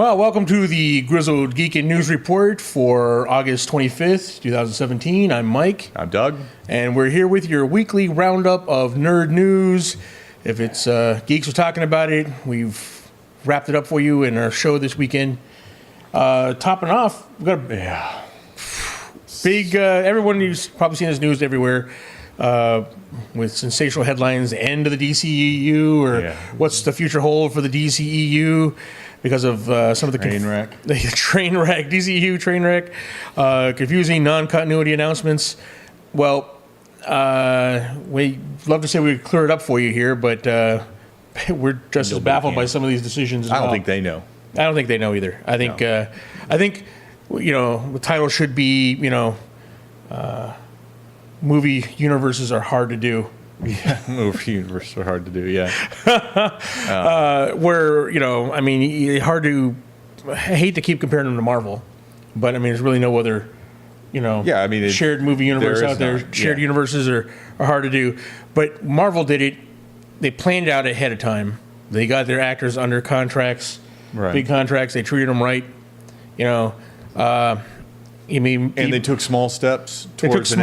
Well, welcome to the Grizzled Geek and News Report for August 25th, 2017. I'm Mike. I'm Doug. And we're here with your weekly roundup of nerd news. If it's geeks are talking about it, we've wrapped it up for you in our show this weekend. Topping off, we've got a big, everyone who's probably seen this news everywhere, with sensational headlines, the end of the DCEU, or what's the future hold for the DCEU. Because of some of the train wreck, DCEU train wreck, confusing non-continuity announcements. Well, we love to say we clear it up for you here, but we're just as baffled by some of these decisions. I don't think they know. I don't think they know either. I think the title should be movie universes are hard to do. Yeah, movie universe are hard to do. Yeah, hard to. I hate to keep comparing them to Marvel, but I mean, there's really no other, shared movie universe out there. Shared universes are hard to do, but Marvel did it. They planned it out ahead of time. They got their actors under contracts, big contracts. They treated them right. And they took small steps. Towards an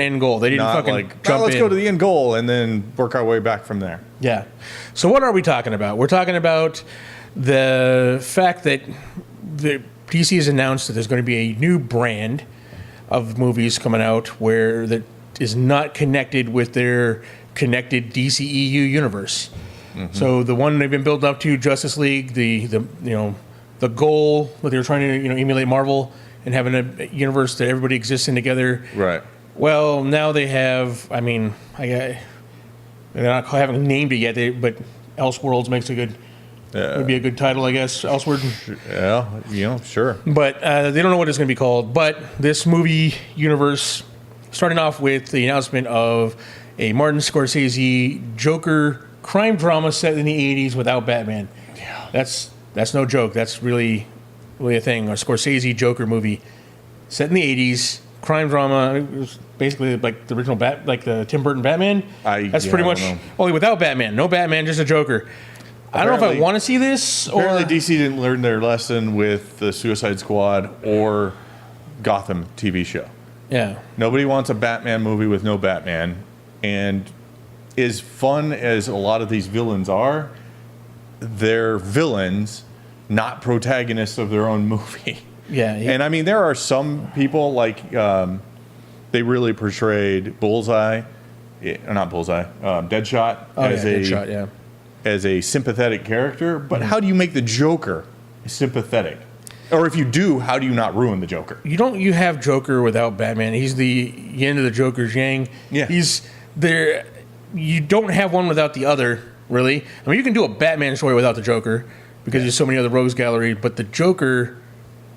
end goal. They didn't let's go to the end goal and then work our way back from there. Yeah. So what are we talking about? We're talking about the fact that the DC has announced that there's going to be a new brand of movies coming out where that is not connected with their connected DCEU universe. Mm-hmm. So the one they've been building up to, Justice League, the goal that they were trying to emulate Marvel and having a universe that everybody exists in together. Right. Well, now they have. I mean, they haven't named it yet. But Elseworlds makes a good. Would be a good title, I guess. Elseworlds. Yeah. Sure. But they don't know what it's going to be called. But this movie universe, starting off with the announcement of a Martin Scorsese Joker crime drama set in the '80s without Batman. Yeah. That's no joke. That's really a thing. A Scorsese Joker movie set in the 80s, crime drama. It was basically like the original like the Tim Burton Batman. That's pretty much only without Batman. No Batman, just a Joker. I don't know if I want to see this. Apparently DC didn't learn their lesson with the Suicide Squad or Gotham TV show. Yeah. Nobody wants a Batman movie with no Batman. And as fun as a lot of these villains are, they're villains, not protagonists of their own movie. Yeah. And I mean, there are some people they really portrayed Deadshot as a sympathetic character. But how do you make the Joker sympathetic? Or if you do, how do you not ruin the Joker? You have Joker without Batman. He's the yin of the Joker's yang. Yeah. He's there. You don't have one without the other, really. I mean, you can do a Batman story without the Joker, because there's so many other rogues gallery, but the Joker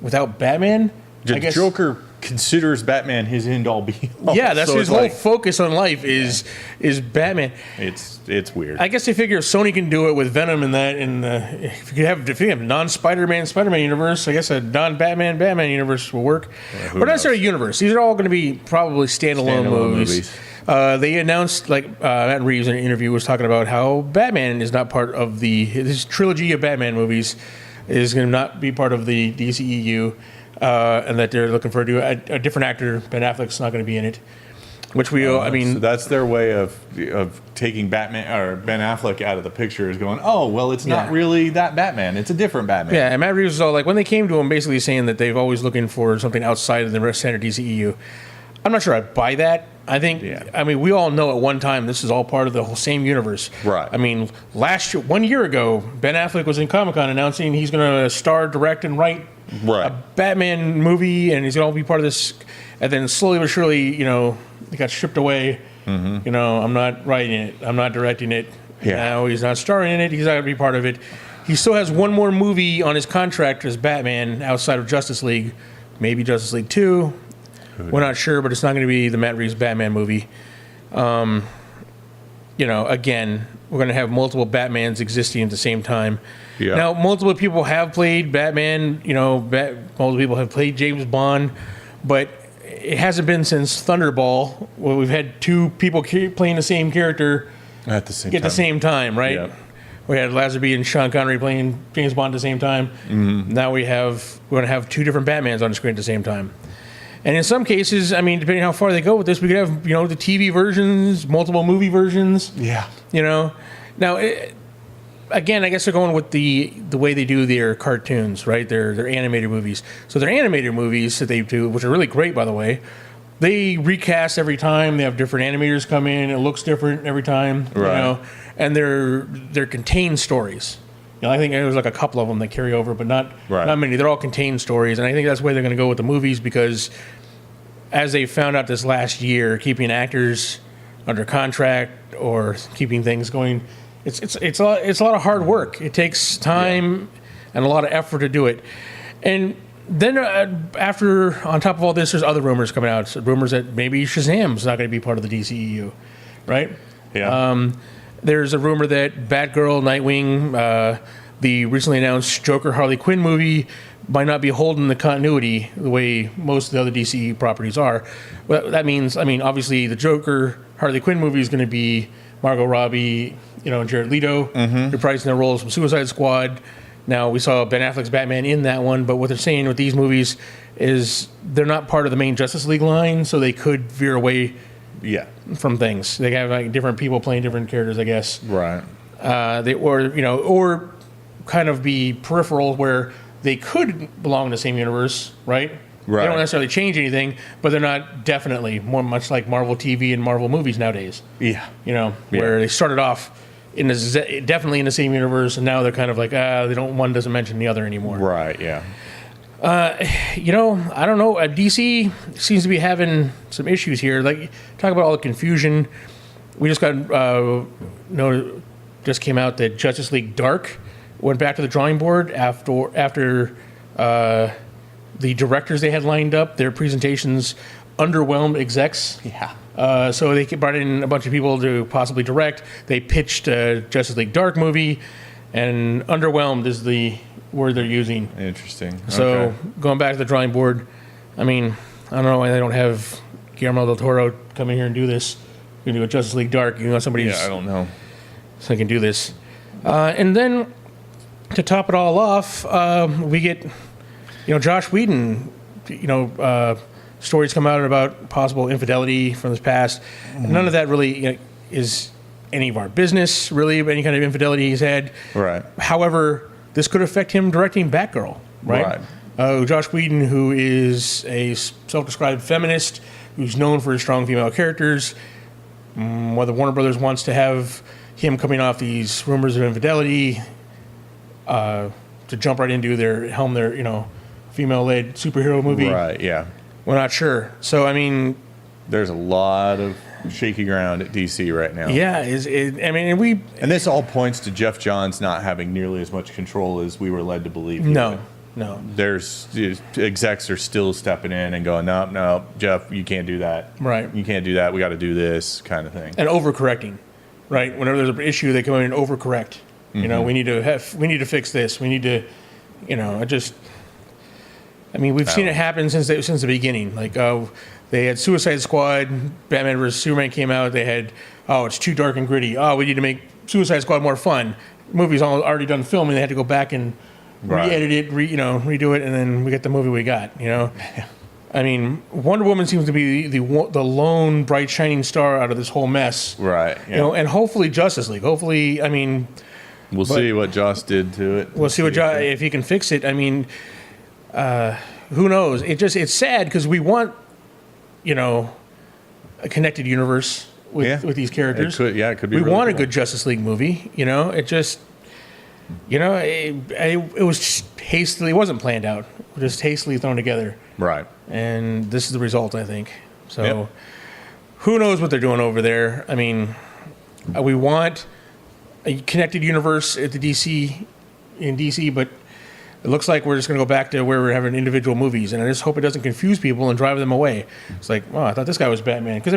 without Batman, I guess Joker considers Batman his end all be all. Yeah, that's his whole focus on life is Batman. It's weird. I guess they figure if Sony can do it with Venom and that, and if you have non-Spider-Man universe, I guess a non-Batman universe will work. But not necessarily a universe. These are all going to be probably standalone movies. They announced, Matt Reeves in an interview was talking about how Batman is not part of his trilogy of Batman movies is going to not be part of the DCEU, and that they're looking for a different actor. Ben Affleck's not going to be in it, which so that's their way of taking Batman or Ben Affleck out of the picture, is going, it's not really that Batman, it's a different Batman. Yeah, and Matt Reeves was all when they came to him, basically saying that they've always looking for something outside of the standard DCEU. I'm not sure I buy that. I think, we all know at one time this is all part of the whole same universe. Right. I mean, 1 year ago, Ben Affleck was in Comic-Con announcing he's going to star, direct, and write a Batman movie, and he's going to be part of this. And then slowly but surely, it got stripped away. Mm-hmm. I'm not writing it. I'm not directing it. Yeah. Now he's not starring in it. He's not going to be part of it. He still has one more movie on his contract as Batman outside of Justice League. Maybe Justice League 2. We're not sure, but it's not going to be the Matt Reeves Batman movie. Again, we're going to have multiple Batmans existing at the same time. Yeah. Now, multiple people have played Batman. Multiple people have played James Bond, but it hasn't been since Thunderball, where we've had two people playing the same character at the same time, right? Yep. We had Lazenby and Sean Connery playing James Bond at the same time. Now we're going to have two different Batmans on the screen at the same time. And in some cases, I mean, depending how far they go with this, we could have, you know, the TV versions, multiple movie versions. Yeah. You know, now, again, I guess they're going with the way they do their cartoons, right? Their animated movies. So their animated movies that they do, which are really great, by the way, they recast every time. They have different animators come in. It looks different every time, right. You know, and they're contained stories. You know, I think there's like a couple of them that carry over, but not many. They're all contained stories, and I think that's the way they're going to go with the movies because, as they found out this last year, keeping actors under contract or keeping things going, it's a lot of hard work. It takes time and a lot of effort to do it, and then after, on top of all this, there's other rumors coming out. So rumors that maybe Shazam's not going to be part of the DCEU, right? Yeah. There's a rumor that Batgirl, Nightwing, the recently announced Joker Harley Quinn movie might not be holding the continuity the way most of the other DC properties are. Well, that means, I mean, obviously the Joker Harley Quinn movie is going to be Margot Robbie, you know, and Jared Leto reprising their roles from Suicide Squad. Now, we saw Ben Affleck's Batman in that one, but what they're saying with these movies is they're not part of the main Justice League line, so they could veer away from things. They have like different people playing different characters, I guess. Right. Or kind of be peripheral where they could belong in the same universe, right? Right. They don't necessarily change anything, but they're not definitely much like Marvel TV and Marvel movies nowadays. Yeah. You know, where they started off definitely in the same universe, and now they're kind of like, one doesn't mention the other anymore. Right, yeah. You know, I don't know. DC seems to be having some issues here. Like, talk about all the confusion. We just got, just came out that Justice League Dark went back to the drawing board after the directors they had lined up, their presentations underwhelmed execs. Yeah. So they brought in a bunch of people to possibly direct. They pitched a Justice League Dark movie, and underwhelmed is the word they're using. Interesting. So going back to the drawing board, I mean, I don't know why they don't have Guillermo del Toro come in here and do this. You can do a Justice League Dark. You know, somebody. Yeah, I don't know. So they can do this, and then to top it all off, we get, Josh Whedon, stories come out about possible infidelity from his past. None of that really is any of our business, really, any kind of infidelity he's had. Right. However, this could affect him directing Batgirl, right? Josh Whedon, who is a self-described feminist, who's known for his strong female characters, whether Warner Brothers wants to have him coming off these rumors of infidelity to jump right into their female-led superhero movie. Right, yeah. We're not sure. So, I mean... There's a lot of shaky ground at DC right now. Yeah, and this all points to Jeff Johns not having nearly as much control as we were led to believe. No. There's execs are still stepping in and going, no, Jeff, you can't do that. Right. You can't do that. We got to do this kind of thing. And overcorrecting, right? Whenever there's an issue, they come in and overcorrect. Mm-hmm. We need to fix this. We need to, we've seen it happen since the beginning. Like, they had Suicide Squad, Batman vs. Superman came out. They had, it's too dark and gritty. We need to make Suicide Squad more fun. The movie's already done filming. They had to go back and re-edit it, redo it, and then we get the movie we got. I mean, Wonder Woman seems to be the lone bright shining star out of this whole mess. Right. Yeah. And hopefully Justice League. Hopefully, we'll see what Joss did to it. We'll see what if he can fix it. I mean, who knows? It's sad because we want, a connected universe with these characters. It could be. We really want cool. a good Justice League movie. It just, it was just hastily. It wasn't planned out. Just hastily thrown together. Right. And this is the result, I think. So, who knows what they're doing over there? I mean, we want a connected universe at the DC, but it looks like we're just going to go back to where we're having individual movies, and I just hope it doesn't confuse people and drive them away. It's like, I thought this guy was Batman. Because,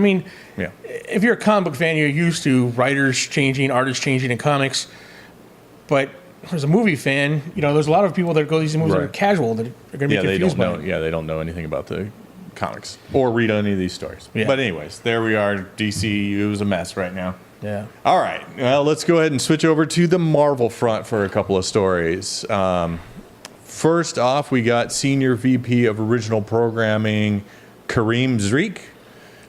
if you're a comic book fan, you're used to writers changing, artists changing in comics. But as a movie fan, there's a lot of people that go to these movies that are casual, that are going to be confused by it. Yeah, they don't know anything about the comics or read any of these stories. Yeah. But anyways, there we are. DCEU is a mess right now. Yeah. All right. Well, let's go ahead and switch over to the Marvel front for a couple of stories. First off, we got Senior VP of Original Programming, Kareem Zreik,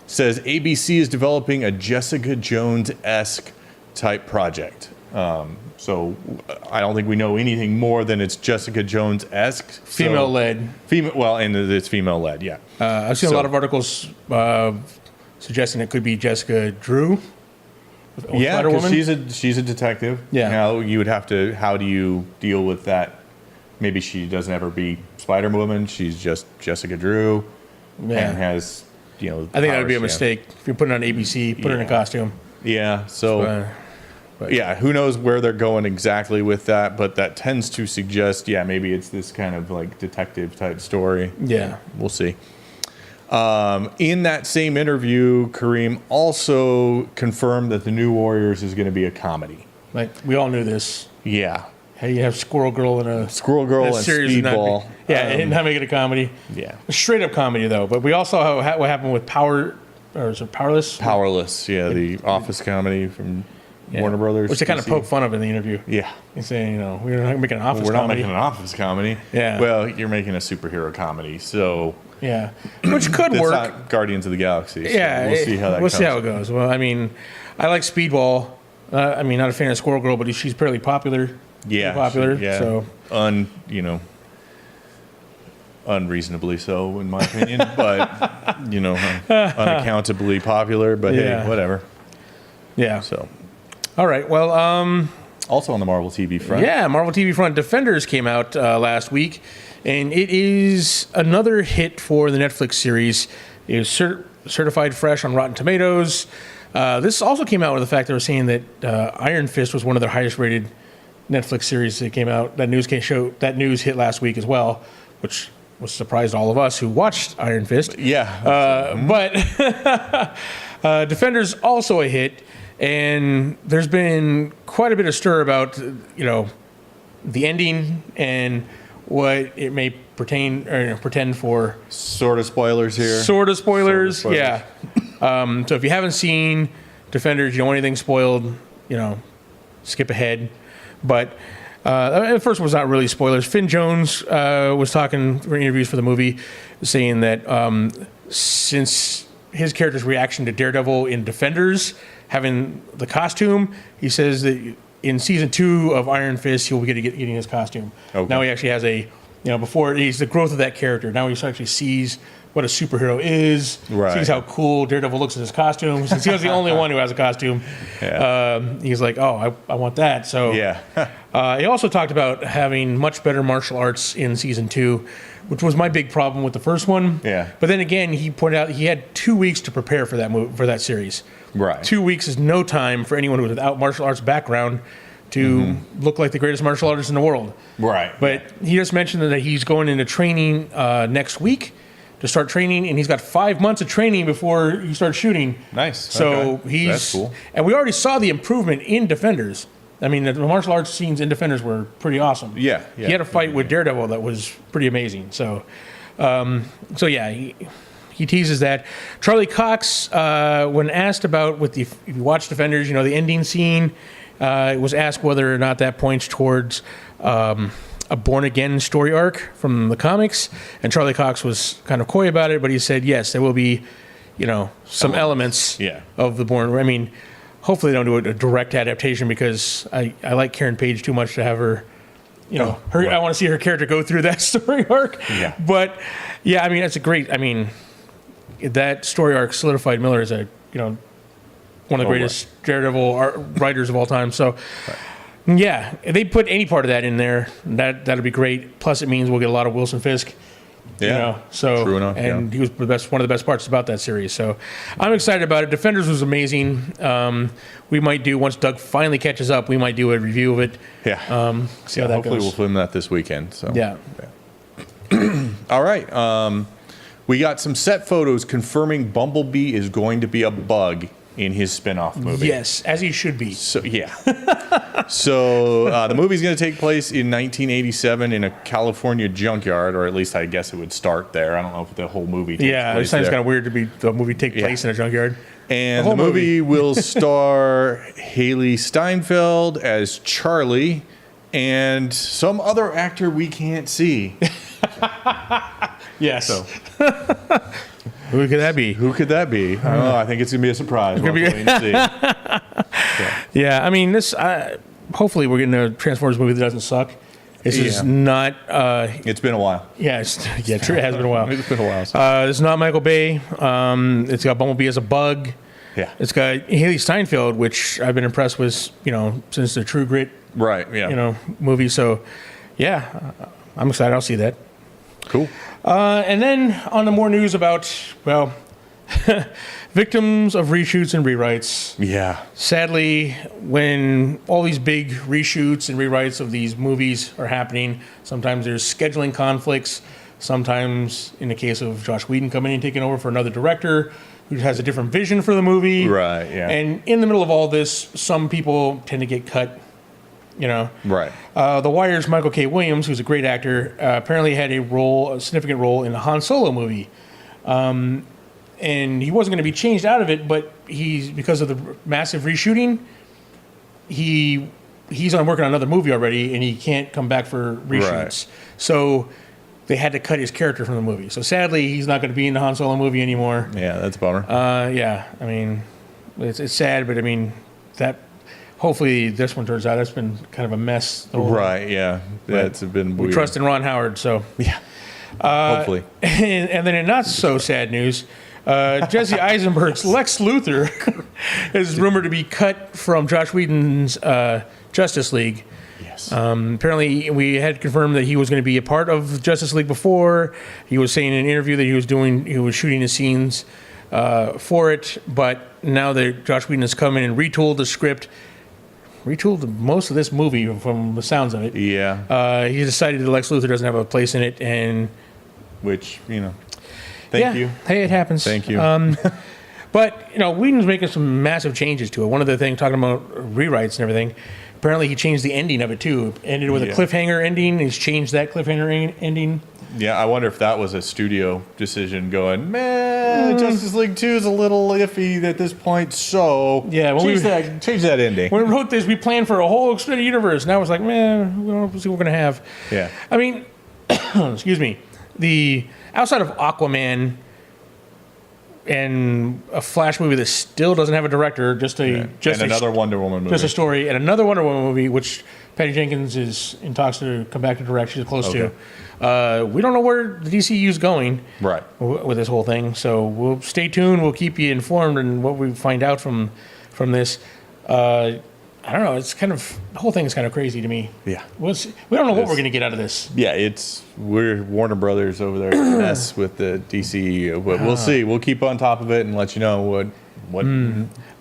says ABC is developing a Jessica Jones-esque type project. So I don't think we know anything more than it's Jessica Jones-esque. Female-led. And it's female-led, yeah. I've seen a lot of articles suggesting it could be Jessica Drew. Yeah, because she's a detective. Yeah. Now you would have to. How do you deal with that? Maybe she doesn't ever be Spider-Woman. She's just Jessica Drew, and has I think that would be a mistake if you put it on ABC. Put her in a costume. Yeah. So. Yeah, who knows where they're going exactly with that, but that tends to suggest, maybe it's this kind of like detective type story. Yeah. We'll see. In that same interview, Kareem also confirmed that The New Warriors is going to be a comedy. Like, we all knew this. Yeah. Hey, you have Squirrel Girl and and Speedball. And not make it a comedy. Yeah. A straight up comedy, though. But we all saw what happened with Powerless? Powerless, yeah, the Office comedy from Warner Brothers. Which they kind of poke fun of in the interview. Yeah. They say, we're not making an office comedy. We're not making an office comedy. Yeah. Well, you're making a superhero comedy, so... Yeah. Which could work. It's not Guardians of the Galaxy. So yeah. We'll see how that goes. We'll see how it goes. Well, I mean, I like Speedball. Not a fan of Squirrel Girl, but she's fairly popular. Yeah. Popular. So. Unreasonably so, in my opinion. But, unaccountably popular. But, hey, whatever. Yeah. So... All right. Well, also on the Marvel TV front. Yeah, Marvel TV front. Defenders came out last week, and it is another hit for the Netflix series. It was certified fresh on Rotten Tomatoes. This also came out with the fact they were saying that Iron Fist was one of their highest rated Netflix series that came out. That news hit last week as well, which was surprised all of us who watched Iron Fist. Yeah. But Defenders also a hit. And there's been quite a bit of stir about, the ending and what it may pretend for. Sort of spoilers here. Sort of spoilers. Yeah. So if you haven't seen Defenders, you don't want anything spoiled, skip ahead. But the first one was not really spoilers. Finn Jones was talking for interviews for the movie, saying that since his character's reaction to Daredevil in Defenders, having the costume, he says that in season 2 of Iron Fist, he'll be getting his costume. Okay. Now he actually has before he's the growth of that character. Now he actually sees what a superhero is, sees how cool Daredevil looks in his costume. Since he was the only one who has a costume, he's like, I want that. So he also talked about having much better martial arts in season 2, which was my big problem with the first one. Yeah. But then again, he pointed out he had 2 weeks to prepare for that series. Right. 2 weeks is no time for anyone without martial arts background to look like the greatest martial artist in the world. Right. But he just mentioned that he's going into training next week to start training, and he's got 5 months of training before he starts shooting. Nice. So that's cool. And we already saw the improvement in Defenders. I mean, the martial arts scenes in Defenders were pretty awesome. Yeah. He had a fight with Daredevil that was pretty amazing. So, he teases that. Charlie Cox, when asked about if you watch Defenders, the ending scene, was asked whether or not that points towards a born-again story arc from the comics. And Charlie Cox was kind of coy about it, but he said, yes, there will be, some elements of the Born. I mean, hopefully they don't do a direct adaptation because I like Karen Page too much to have her, I want to see her character go through that story arc. Yeah. But, yeah, I mean, that's a great, that story arc solidified Miller as one of the greatest Daredevil writers of all time. So, yeah, if they put any part of that in there, that'd be great. Plus, it means we'll get a lot of Wilson Fisk. Yeah, so true enough. And he was one of the best parts about that series. So, I'm excited about it. Defenders was amazing. We might do once Doug finally catches up. We might do a review of it. Yeah. See how that hopefully goes. We'll film that this weekend. So yeah. All right. We got some set photos confirming Bumblebee is going to be a bug in his spin-off movie. Yes, as he should be. So the movie's going to take place in 1987 in a California junkyard, or at least I guess it would start there. I don't know if the whole movie takes place it sounds there. kind of weird to be the movie take place in a junkyard. And the movie will star Haley Steinfeld as Charlie and some other actor we can't see. Yes. So. Who could that be? Who could that be? I don't know. I think it's going to be a surprise. We'll wait and see. Yeah, I mean, this. Hopefully, we're getting a Transformers movie that doesn't suck. This is not. It's been a while. Yeah, true. It has been a while. It's been a while. It's not Michael Bay. It's got Bumblebee as a bug. Yeah. It's got Haley Steinfeld, which I've been impressed with, since the True Grit, right? Yeah. Movie. So, yeah, I'm excited. I'll see that. Cool. And then on the more news about, victims of reshoots and rewrites. Yeah. Sadly, when all these big reshoots and rewrites of these movies are happening, sometimes there's scheduling conflicts. Sometimes, in the case of Joss Whedon coming in and taking over for another director who has a different vision for the movie. Right, yeah. And in the middle of all this, some people tend to get cut. Right. The Wire's Michael K. Williams, who's a great actor, apparently had a significant role in the Han Solo movie. And he wasn't going to be changed out of it, but because of the massive reshooting, he's working on another movie already, and he can't come back for reshoots. Right. So they had to cut his character from the movie. So sadly, he's not going to be in the Han Solo movie anymore. Yeah, that's a bummer. Yeah, I mean, it's sad, but I mean, hopefully this one turns out. That's been kind of a mess. Right, yeah. That's been weird. We trust in Ron Howard, so. Yeah, hopefully. And then in not so sad news, Jesse Eisenberg's Lex Luthor is rumored to be cut from Joss Whedon's Justice League. Yes. Apparently, we had confirmed that he was going to be a part of Justice League before. He was saying in an interview that he was shooting the scenes for it, but now that Joss Whedon has come in and retooled the script, retooled most of this movie from the sounds of it. Yeah. He decided that Lex Luthor doesn't have a place in it, and which thank you. Hey, it happens. Thank you. But Whedon's making some massive changes to it. One of the things talking about rewrites and everything. Apparently, he changed the ending of it too. It ended with a cliffhanger ending. He's changed that cliffhanger ending. Yeah, I wonder if that was a studio decision going, man, Justice League 2 is a little iffy at this point, so change that ending. When we wrote this, we planned for a whole extended universe. Now it's like, man, we don't know what we're going to have. Yeah. I mean, excuse me, outside of Aquaman and a Flash movie that still doesn't have a director, another Wonder Woman movie. Just a story, and another Wonder Woman movie, which Patty Jenkins is in talks to come back to direct. She's close to. We don't know where the DCEU is going with this whole thing, so we'll stay tuned. We'll keep you informed on what we find out from this. I don't know. It's kind of the whole thing is kind of crazy to me. Yeah, we don't know what we're going to get out of this. Yeah, we're Warner Brothers over there to mess with the DCEU, but we'll see. We'll keep on top of it and let you know what.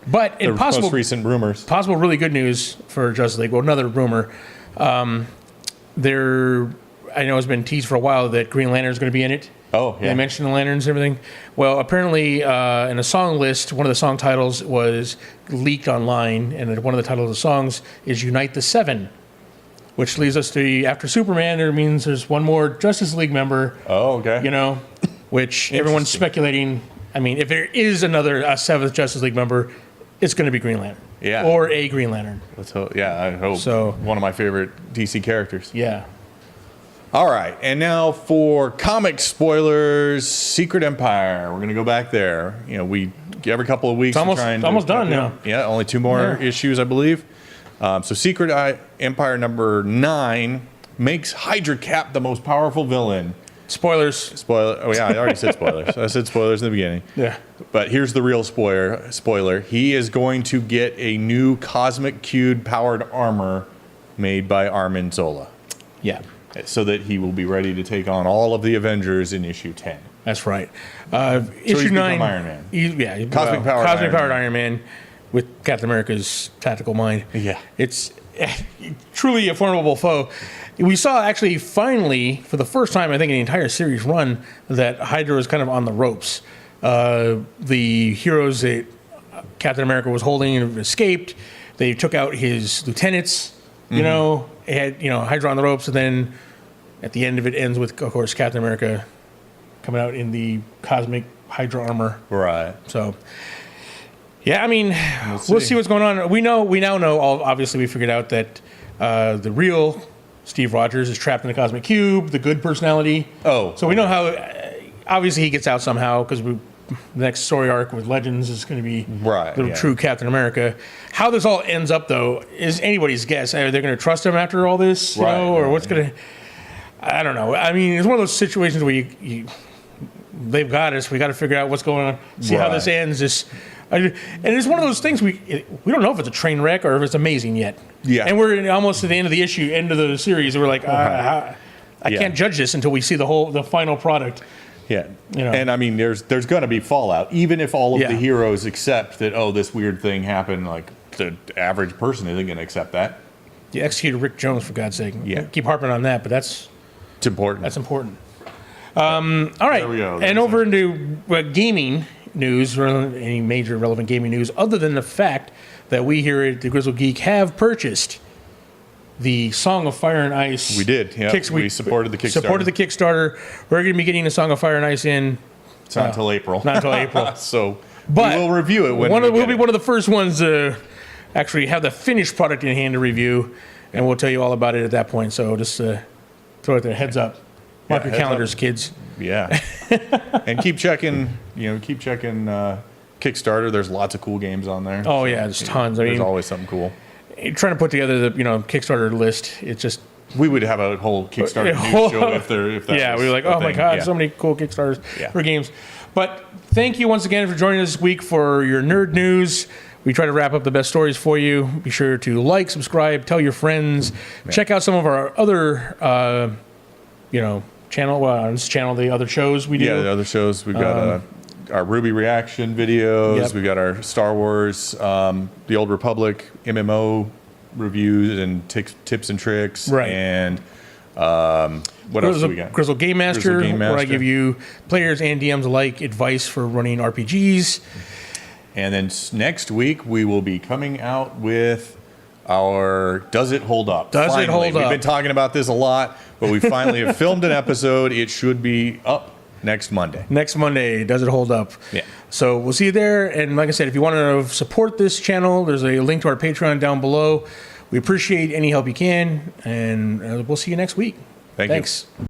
But in most recent rumors, possible really good news for Justice League. Well, another rumor. I know it's been teased for a while that Green Lantern is going to be in it. Oh, yeah. They mentioned the lanterns and everything. Well, apparently in a song list, one of the song titles was leaked online, and one of the titles of the songs is Unite the Seven, which leads us to, after Superman, it means there's one more Justice League member. Oh, okay. Which everyone's speculating. I mean, if there is a seventh Justice League member, it's going to be Green Lantern. Yeah. Or a Green Lantern. Let's hope. Yeah, I hope. So, one of my favorite DC characters. Yeah. All right, and now for comic spoilers, Secret Empire. We're going to go back there. We every couple of weeks. It's almost done now. Yeah, only 2 more issues, I believe. So Secret Empire number 9 makes Hydra Cap the most powerful villain. Spoilers. Oh yeah, I already said spoilers. I said spoilers in the beginning. Yeah. But here's the real spoiler. He is going to get a new Cosmic Cube powered armor made by Armin Zola. Yeah. So that he will be ready to take on all of the Avengers in issue 10. That's right. Issue 9. Iron Man. Cosmic powered Iron Man with Captain America's tactical mind. Yeah. It's truly a formidable foe. We saw actually finally, for the first time, I think, in the entire series run, that Hydra was kind of on the ropes. The heroes that Captain America was holding have escaped. They took out his lieutenants, it had, Hydra on the ropes, and then at the end of it ends with, of course, Captain America coming out in the cosmic Hydra armor. Right. So, Yeah, I mean, we'll see what's going on. We now know. Obviously, we figured out that the real Steve Rogers is trapped in the cosmic cube, the good personality. Oh, so we know how. Obviously, he gets out somehow because the next story arc with Legends is going to be the true Captain America. How this all ends up, though, is anybody's guess. Are they going to trust him after all this, or what's going to? I don't know. I mean, it's one of those situations where they've got us. We got to figure out what's going on. See how this ends. And it's one of those things we don't know if it's a train wreck or if it's amazing yet. Yeah. And we're almost at the end of the issue, end of the series. And we're like, I can't judge this until we see the final product. Yeah. And I mean, there's going to be fallout, even if all of the heroes accept that. Oh, this weird thing happened. Like the average person isn't going to accept that. You executed Rick Jones, for God's sake. Yeah. Keep harping on that, but it's important. That's important. All right. There we go. And over into gaming news, or any major relevant gaming news, other than the fact that we here at the Grizzled Geek have purchased the Song of Fire and Ice. We did. Yeah. We supported the Kickstarter. We're going to be getting the Song of Fire and Ice in. It's not until April. So, but we will review it when we'll be one of the first ones to actually have the finished product in hand to review, and we'll tell you all about it at that point. So just throw it there. Heads up. Mark your calendars, kids. Yeah. And keep checking Kickstarter. There's lots of cool games on there. Oh, yeah, there's tons. There's always something cool. Trying to put together the Kickstarter list, it's just... We would have a whole Kickstarter news show if that yeah, we were like, oh my God, so many cool Kickstarters for games. But thank you once again for joining us this week for your nerd news. We try to wrap up the best stories for you. Be sure to like, subscribe, tell your friends. Yeah. Check out some of our other, channel. On this channel, the other shows we do. Yeah, the other shows. We've got our Ruby reaction videos. Yep. We've got our Star Wars, the Old Republic MMO reviews and tips and tricks. Right. And what else do we got? Grizzled Game Master, where I give you players and DMs alike advice for running RPGs. And then next week, we will be coming out with our Does It Hold Up? Does it hold up? We've been talking about this a lot, but we finally have filmed an episode. It should be up next Monday. Next Monday, Does It Hold Up? Yeah. So we'll see you there. And like I said, if you want to support this channel, there's a link to our Patreon down below. We appreciate any help you can, and we'll see you next week. Thanks.